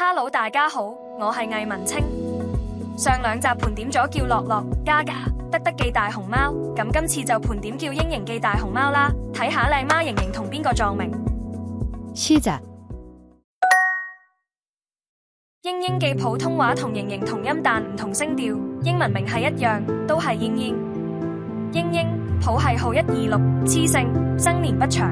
Hello， 大家好，我係魏文清。上兩集盤點咗叫樂樂、嘉嘉、德德記大熊貓，咁今次就盤點叫英英記大熊貓啦。睇下靚媽瑩瑩同邊個撞名？西仔。英英記普通話同瑩瑩同音，但唔同聲調，英文名係一樣，都係英英。英英譜系號126，雌性，生年不詳。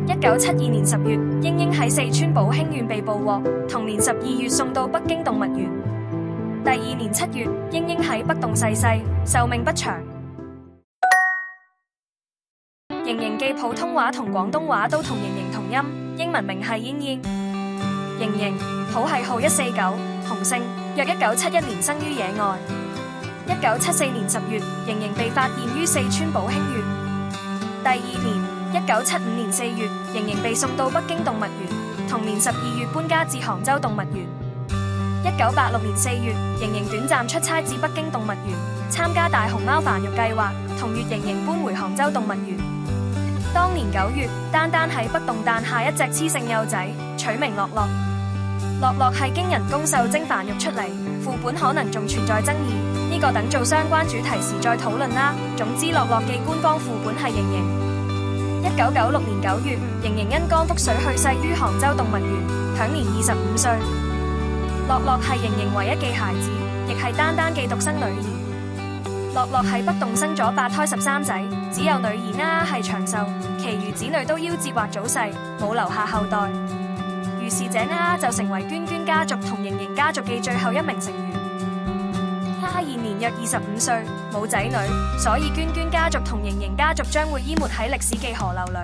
1972年10月，英英喺四川寶興縣被捕獲，同年12月送到北京動物園。第二年7月，英英喺北洞逝世，壽命不詳。瑩瑩記普通話同廣東話都同瑩瑩同音，英文名係英英。瑩瑩譜系號149，雄性，約1971年生於野外。1974年10月，瑩瑩被發現於四川寶興縣。第二年，1975年4月，瑩瑩被送到北京動物園，同年12月搬家至杭州動物園。1986年4月，瑩瑩短暫出差至北京動物園，參加大熊貓繁育計劃，同月瑩瑩搬回杭州動物園。當年9月，丹丹喺北洞誕下一隻雌性幼仔，取名樂樂。樂樂係經人工受精繁育出嚟，副本可能仲存在爭議，呢個等做相關主題時再討論啦。總之，樂樂記官方副本係瑩瑩。1996年9月，瑩瑩因肝腹水去世於杭州動物園，享年25歲。樂樂係瑩瑩唯一嘅孩子，亦係丹丹嘅獨生女兒。樂樂喺北洞生咗8胎13仔，只有女兒係長壽，其餘子女都夭折或早逝，冇留下後代。於是這就成為娟娟家族同瑩瑩家族嘅最後一名成員。現年約25歲，冇仔女，所以娟娟家族同瑩瑩家族將會淹沒喺歷史嘅河流裏。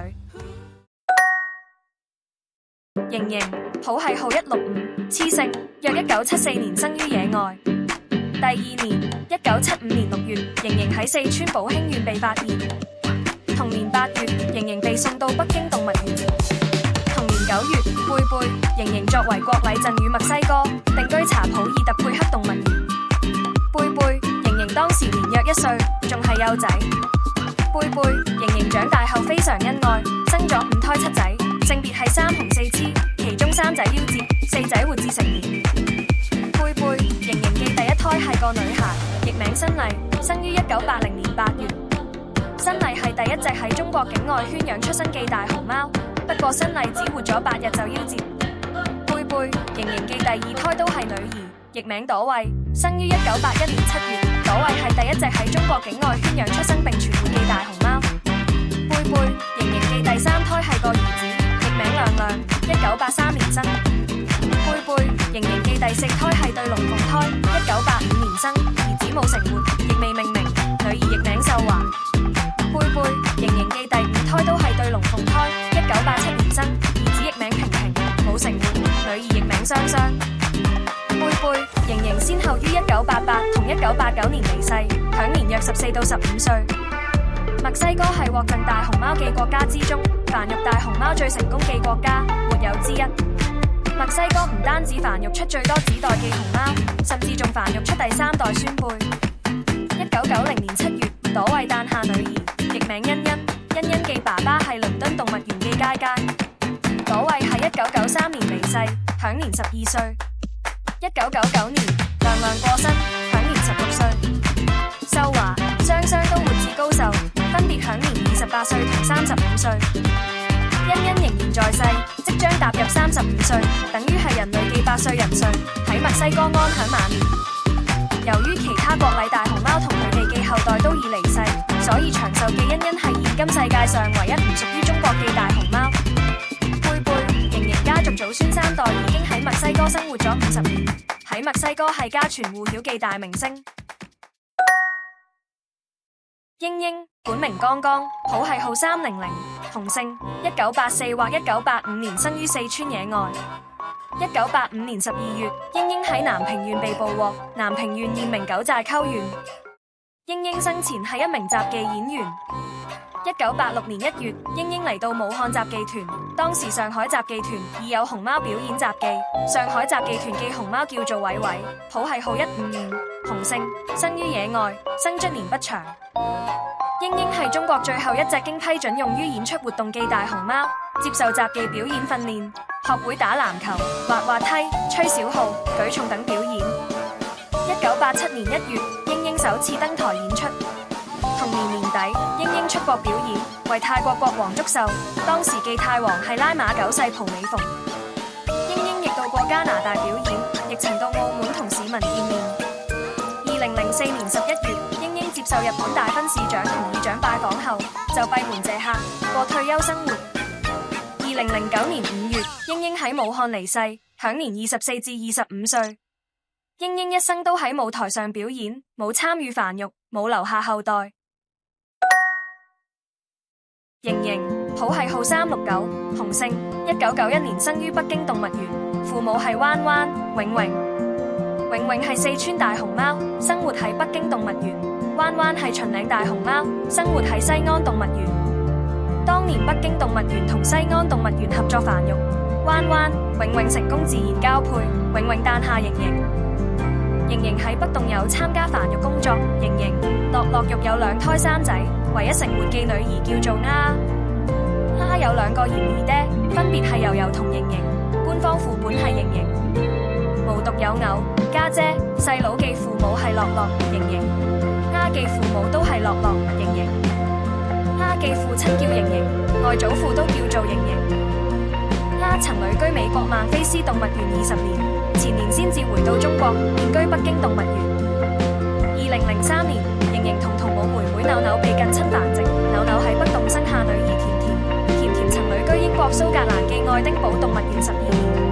瑩瑩譜系號165，雌性，約1974年生於野外。第二年，1975年6月，瑩瑩喺四川寶興縣被發現。同年8月，瑩瑩被送到北京動物園。同年9月，貝貝，瑩瑩作為國禮贈予墨西哥，定居查普爾特佩克動物園。貝貝，瑩瑩當時年約1歲，仲係幼仔。貝貝，瑩瑩長大後非常恩愛，生咗5胎7仔，性別係3雄4雌，其中3仔夭折，4仔活至成年。貝貝，瑩瑩嘅第一胎係個女孩，譯名新麗，生於1980年8月。新麗係第一隻喺中國境外圈養出生嘅大熊貓，不過新麗只活咗8日就夭折。貝貝，瑩瑩嘅第二胎都係女兒，譯名朵慧，生於1981年7月，朵慧係第一隻喺中國境外圈養出生並存活嘅大熊貓。貝貝，瑩瑩嘅第3胎係個兒子，譯名亮亮，1983年生。貝貝，瑩瑩嘅第4胎係對龍鳳胎，1985年生，兒子冇成活，亦未命名，女兒譯名秀華。貝貝，瑩瑩嘅第5胎都係對龍鳳胎，1987年生，兒子譯名平平，冇成活，女兒譯名雙雙。貝貝，瑩瑩先後於1988同1989年離世，享年約14到15歲。墨西哥係獲贈大熊貓嘅國家之中，繁育大熊貓最成功嘅國家，沒有之一。墨西哥唔單止繁育出最多子代嘅熊貓，甚至仲繁育出第3代孫輩。1990年7月，朵慧誕下女兒，譯名欣欣，欣欣嘅爸爸係倫敦動物園嘅佳佳。朵慧喺1993年離世，享年12歲。1999年，亮亮過身，享年16歲。秀華、雙雙都活至高壽，分別享年28歲同35歲。欣欣仍然在世，即將踏入35歲，等於係人類嘅100歲人歲，喺墨西哥安享晚年。由於其他國禮大熊貓同佢哋嘅後代都已離世，所以長壽嘅欣欣係現今世界上唯一唔屬於中國嘅大熊貓。貝貝，瑩瑩家族祖孫3代已經喺墨西哥生活咗50年，喺墨西哥係家傳戶曉嘅大明星。英英本名剛剛，譜系號300，雄性，1984或1985年生於四川野外。1985年12月，英英喺南平縣被捕獲，南平縣現名九寨溝縣。英英生前係一名雜技演員。1986年1月，英英嚟到武漢雜技團，當時上海雜技團已有熊貓表演雜技，上海雜技團嘅熊貓叫做偉偉，譜系號155，雄性，生於野外，生卒年不詳。英英係中國最後一隻經批准用於演出活動嘅大熊貓，接受雜技表演訓練，學會打籃球、滑滑梯、吹小號、舉重等表演。1987年1月，英英首次登台演出。同年年底，英英出國表演，為泰國國王祝壽。當時嘅泰王係拉瑪九世蒲美鳳。英英亦到過加拿大表演，亦曾到澳門同市民見面。2004年11月，英英接受日本大分市長同議長拜訪後，就閉門謝客，過退休生活。2009年5月，英英喺武漢離世，享年24至25歲。英英一生都喺舞台上表演，冇參與繁育，冇留下後代。瑩瑩，譜系號369，雄性，1991年生於北京動物園，父母係彎彎、永永。永永係四川大熊貓，生活喺北京動物園；彎彎係秦嶺大熊貓，生活喺西安動物園。當年北京動物園同西安動物園合作繁育，彎彎、永永成功自然交配，永永誕下瑩瑩。瑩瑩喺北洞有參加繁育工作，瑩瑩、樂樂育有2胎3仔，唯一成活嘅女兒叫做丫丫，有2個嫌疑爹，分別係悠悠同瑩瑩，官方副本係瑩瑩。無獨有偶，家姐、細佬嘅父母係樂樂、瑩瑩，丫嘅父母都係樂樂、瑩瑩，丫嘅父親叫瑩瑩，外祖父都叫做瑩瑩。丫曾旅居美國曼菲斯動物園20年，前年先至回到中國，現居北京動物園。2003年，瑩瑩同同母妹妹扭扭被近親繁殖，扭扭喺北洞生下女兒甜甜，甜甜曾旅居英國蘇格蘭嘅愛丁堡動物園12年。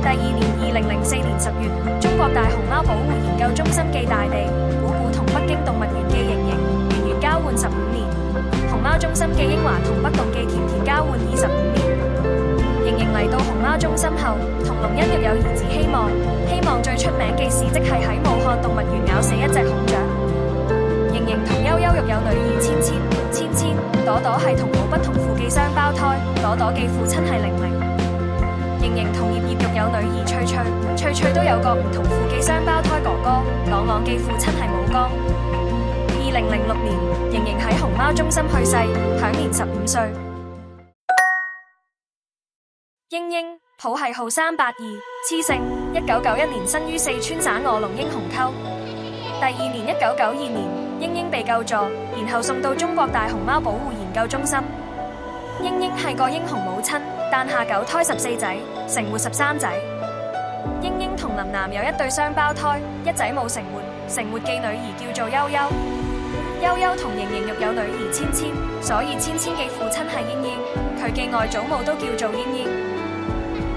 第2年2004年10月，中國大熊貓保護研究中心嘅大地、古古同北京動物園嘅瑩瑩，圓圓交換15年；熊貓中心嘅英華同北洞嘅甜甜交換25年。瑩瑩嚟到熊貓中心後，同龍欣育有兒子希望，希望最出名嘅事蹟係喺武漢動物園咬死一隻孔雀。瑩瑩同悠悠育有女兒芊芊，芊芊、朵朵係同母不同父嘅雙胞胎，朵朵嘅父親係玲玲。瑩瑩同葉葉育有女兒翠翠，翠翠都有個唔同父嘅雙胞胎哥哥，朗朗嘅父親係武剛。2006年，瑩瑩喺熊貓中心去世，享年15歲。英英，譜系號382，雌性，1991年生於四川省臥龍英雄溝。第2年1992年，英英被救助，然後送到中國大熊貓保護研究中心。英英係個英雄母親，誕下9胎14仔，成活13仔。英英同林楠有一對雙胞胎，一仔冇成活，成活嘅女兒叫做悠悠。悠悠同瑩瑩育有女兒芊芊，所以芊芊嘅父親係英英，佢嘅外祖母都叫做英英。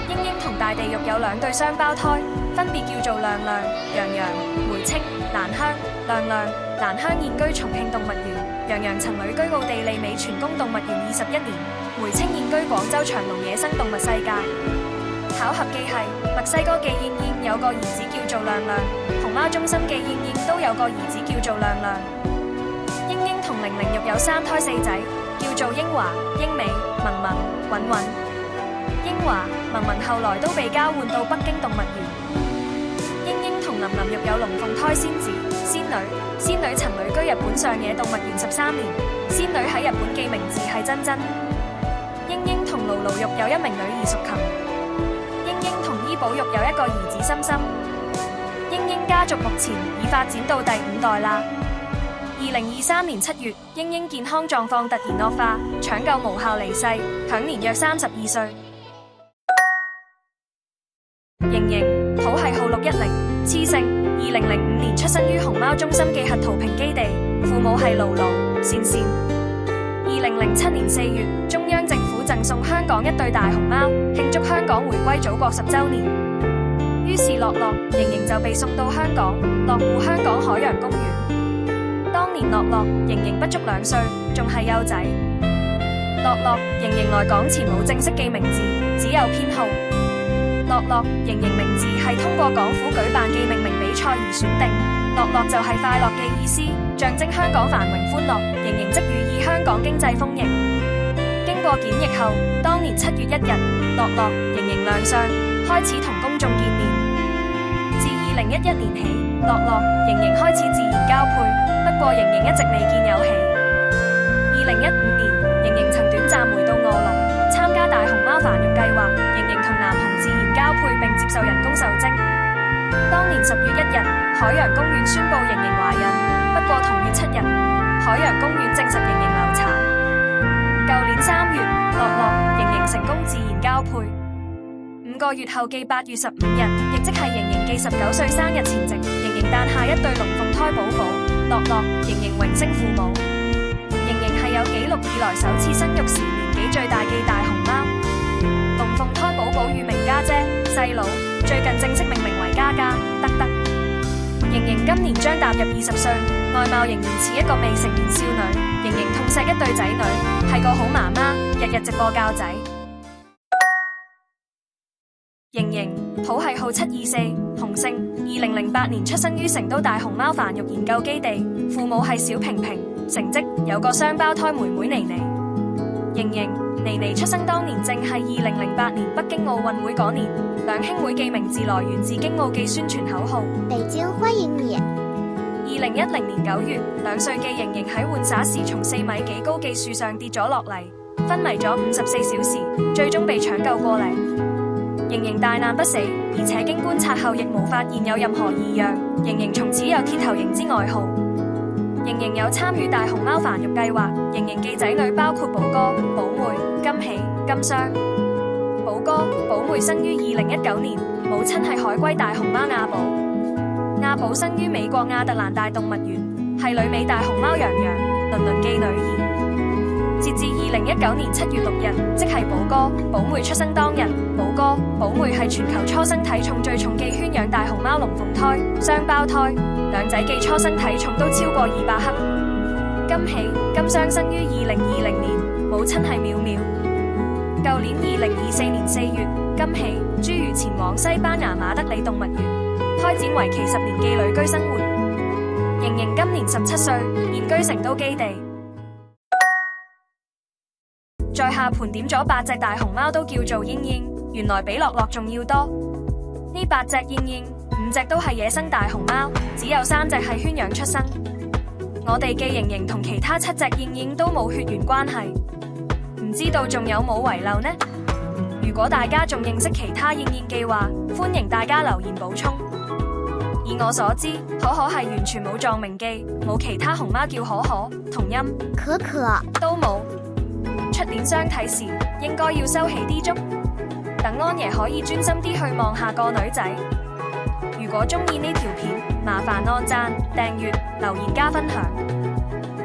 英英同大地育有2對雙胞胎，分別叫做亮亮、洋洋、梅青、蘭香。亮亮、蘭香現居重慶動物園，洋洋曾旅居奧地利美泉宮動物園21年，梅青現居廣州長隆野生動物世界。巧合嘅係，墨西哥嘅燕燕有個兒子叫做亮亮，熊貓中心嘅燕燕都有個兒子叫做亮亮。英英同玲玲育有3胎4仔，叫做英華、英美、文文、韻韻。英華、文文後來都被交換到北京動物園。英英同林林育有龍鳳胎仙子、仙女，仙女曾旅居日本上野動物園13年，仙女喺日本嘅名字係珍珍。英英同盧盧育有1名女兒淑琴，英英同伊寶育有1個兒子心心。英英家族目前已發展到第5代啦。2023年7月，英英健康狀況突然惡化，搶救無效離世，享年約32歲。瑩瑩，譜系號610，雌性，2005年出生於熊貓中心嘅核桃坪基地，父母係盧盧、善善。2007年4月，中央政府贈送香港1對大熊貓，慶祝香港回歸祖國10週年。於是樂樂、瑩瑩就被送到香港，落戶香港海洋公園。當年樂樂、瑩瑩不足2歲，仲係幼仔。樂樂、瑩瑩來港前冇正式嘅名字，只有編號。樂樂、瑩瑩名字係通過港府舉辦嘅命名比賽而選定，樂樂就係快樂嘅意思，象徵香港繁榮歡樂，瑩瑩則寓意香港經濟豐盈。經過檢疫後，當年7月1日，樂樂、瑩瑩亮相，開始同公眾見面。自2011年起，樂樂、瑩瑩開始自然交配，不過瑩瑩一直未見有喜。2015年，瑩瑩曾短暫回到臥龍參加大熊貓繁育計劃，瑩瑩同男熊自然交配並接受人工受精。當年10月1日，海洋公園宣布瑩瑩懷孕，不過同月7日，海洋公園證實瑩瑩流產。舊年3月，樂樂瑩瑩成功自然交配。5個月後嘅8月15日，亦即係瑩瑩嘅19歲生日前夕，瑩瑩誕下一對龍鳳胎寶寶，樂樂瑩瑩榮升父母。瑩瑩係有紀錄以來首次生育時年紀最大嘅大熊貓。龍鳳胎寶寶與名家姐、細佬最近正式命名為嘉嘉、德德。瑩瑩今年將踏入20歲，外貌仍然似一個未成年少女。瑩瑩痛錫一對仔女，係個好媽媽，日日直播教仔。瑩瑩，譜系號724，雄性，2008年出生於成都大熊貓繁育研究基地，父母係小平平，成績有個雙胞胎妹妹妮妮。瑩瑩，妮妮出生當年正係2008年北京奧運會嗰年，兩兄妹嘅名字來源自京奧嘅宣傳口號：北京歡迎你。2010年9月，2歲嘅瑩瑩喺玩耍時從4米幾高嘅樹上跌咗落嚟，昏迷咗54小時，最終被搶救過嚟。瑩瑩大難不死，而且經觀察後亦無發現有任何異樣。瑩瑩從此有鐵頭瑩之外號。瑩瑩有參與大熊貓繁育計劃，瑩瑩嘅仔女包括寶哥、寶妹、金喜、金雙。寶哥、寶妹生於2019年，母親係海龜大熊貓亞寶。亞寶生於美國亞特蘭大動物園，係旅美大熊貓洋洋、倫倫嘅女兒。截至2019年7月6日，即係寶哥、寶妹出生當日，寶哥、寶妹係全球初生體重最重嘅圈養大熊貓龍鳳胎、雙胞胎，兩仔嘅初生體重都超過200克。金喜、金雙生於2020年，母親係淼淼。舊年2024年4月，金喜、侏儒前往西班牙馬德里動物園，開展為期10年嘅旅居生活。瑩瑩今年17歲，現居成都基地。在下盤點咗8隻大熊貓都叫做嘤嘤，原來比樂樂仲要多。呢8隻嘤嘤，5隻都係野生大熊貓，只有3隻係圈養出生。我哋嘅瑩瑩同其他7隻嘤嘤都冇血緣關係，唔知道仲有冇遺漏呢？如果大家仲認識其他嘤嘤嘅話，歡迎大家留言補充。以我所知，可可係完全冇撞名記，冇其他熊貓叫可可，同音可可都冇。出年相睇時，應該要收起啲足，等安爺可以專心啲去望下個女仔。如果中意呢條片，麻煩按讚、訂閱、留言加分享。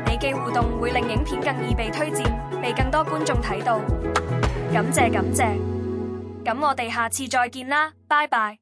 你嘅互動會令影片更易被推薦，被更多觀眾睇到。感謝感謝，咁我哋下次再見啦，拜拜。